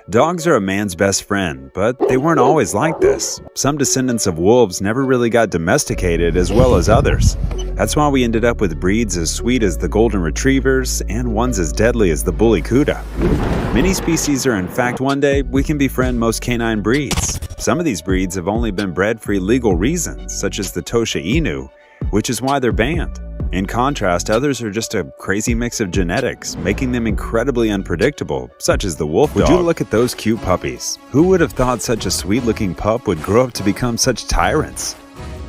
Dogs are a man's best friend, but they weren't always like this. Some descendants of wolves never really got domesticated as well as others. That's why we ended up with breeds as sweet as the golden retrievers and ones as deadly as the bully Kuda. Many species are in fact one day we can befriend most canine breeds. Some of these breeds have only been bred for illegal reasons, such as the Tosha Inu, which is why they're banned. In contrast, others are just a crazy mix of genetics, making them incredibly unpredictable, such as the wolf dog. Would you look at those cute puppies? Who would have thought such a sweet-looking pup would grow up to become such tyrants?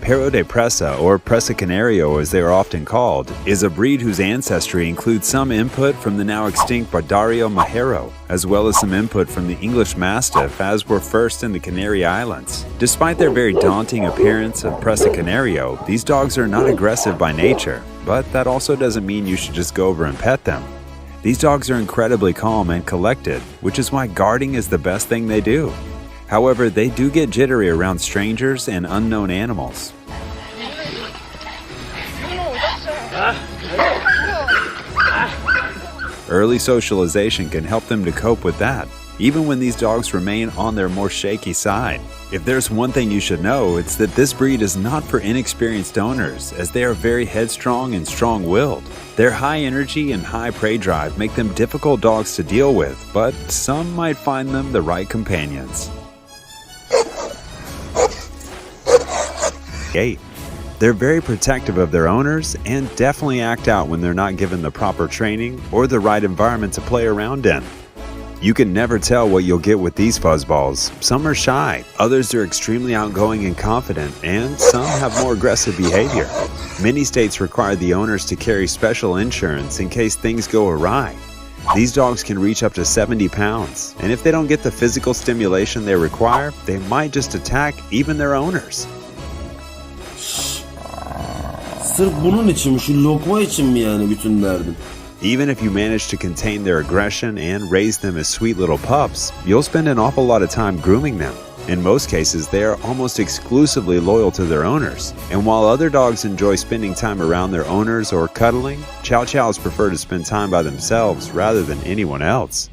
Perro de Presa, or Presa Canario as they are often called, is a breed whose ancestry includes some input from the now extinct Bardario Majero, as well as some input from the English Mastiff, as were first in the Canary Islands. Despite their very daunting appearance of Presa Canario, these dogs are not aggressive by nature, but that also doesn't mean you should just go over and pet them. These dogs are incredibly calm and collected, which is why guarding is the best thing they do. However, they do get jittery around strangers and unknown animals. Early socialization can help them to cope with that, even when these dogs remain on their more shaky side. If there's one thing you should know, it's that this breed is not for inexperienced owners, as they are very headstrong and strong-willed. Their high energy and high prey drive make them difficult dogs to deal with, but some might find them the right companions. 8. They're very protective of their owners and definitely act out when they're not given the proper training or the right environment to play around in. You can never tell what you'll get with these fuzzballs. Some are shy, others are extremely outgoing and confident, and some have more aggressive behavior. Many states require the owners to carry special insurance in case things go awry. These dogs can reach up to 70 pounds, and if they don't get the physical stimulation they require, they might just attack even their owners. Sırf bunun için mi, şu lokma için mi yani bütün derdim? Even if you manage to contain their aggression and raise them as sweet little pups, you'll spend an awful lot of time grooming them. In most cases, they are almost exclusively loyal to their owners. And while other dogs enjoy spending time around their owners or cuddling, Chow Chows prefer to spend time by themselves rather than anyone else.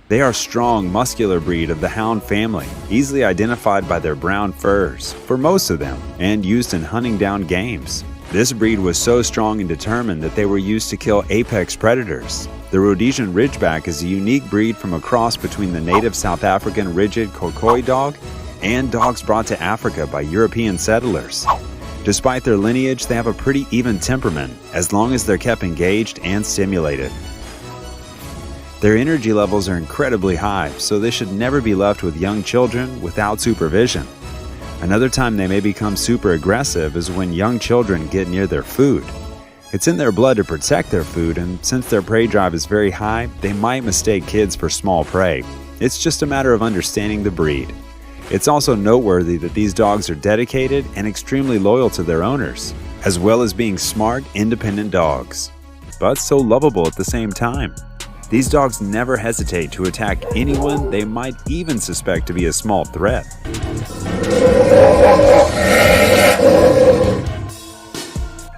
They are a strong, muscular breed of the hound family, easily identified by their brown furs, for most of them, and used in hunting down games. This breed was so strong and determined that they were used to kill apex predators. The Rhodesian Ridgeback is a unique breed from a cross between the native South African rigid Khokoi dog and dogs brought to Africa by European settlers. Despite their lineage, they have a pretty even temperament, as long as they're kept engaged and stimulated. Their energy levels are incredibly high, so they should never be left with young children without supervision. Another time they may become super aggressive is when young children get near their food. It's in their blood to protect their food, and since their prey drive is very high, they might mistake kids for small prey. It's just a matter of understanding the breed. It's also noteworthy that these dogs are dedicated and extremely loyal to their owners, as well as being smart, independent dogs, but so lovable at the same time. These dogs never hesitate to attack anyone they might even suspect to be a small threat.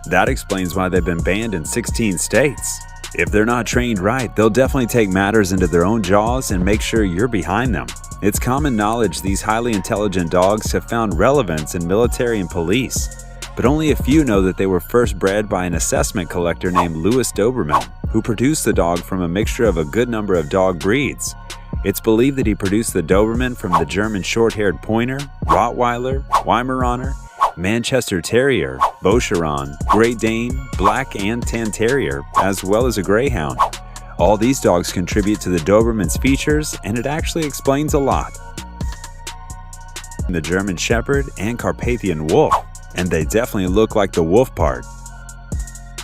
That explains why they've been banned in 16 states. If they're not trained right, they'll definitely take matters into their own jaws and make sure you're behind them. It's common knowledge these highly intelligent dogs have found relevance in military and police, but only a few know that they were first bred by an assessment collector named Louis Doberman, who produced the dog from a mixture of a good number of dog breeds. It's believed that he produced the Doberman from the German Short-Haired Pointer, Rottweiler, Weimaraner, Manchester Terrier, Boscheron, Great Dane, Black and Tan Terrier, as well as a Greyhound. All these dogs contribute to the Doberman's features, and it actually explains a lot. The German Shepherd and Carpathian Wolf, and they definitely look like the wolf part.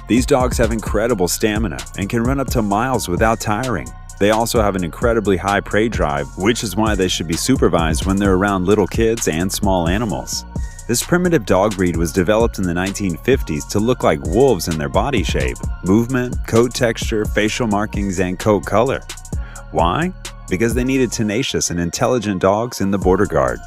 These dogs have incredible stamina and can run up to miles without tiring. They also have an incredibly high prey drive, which is why they should be supervised when they're around little kids and small animals. This primitive dog breed was developed in the 1950s to look like wolves in their body shape, movement, coat texture, facial markings, and coat color. Why? Because they needed tenacious and intelligent dogs in the border guard.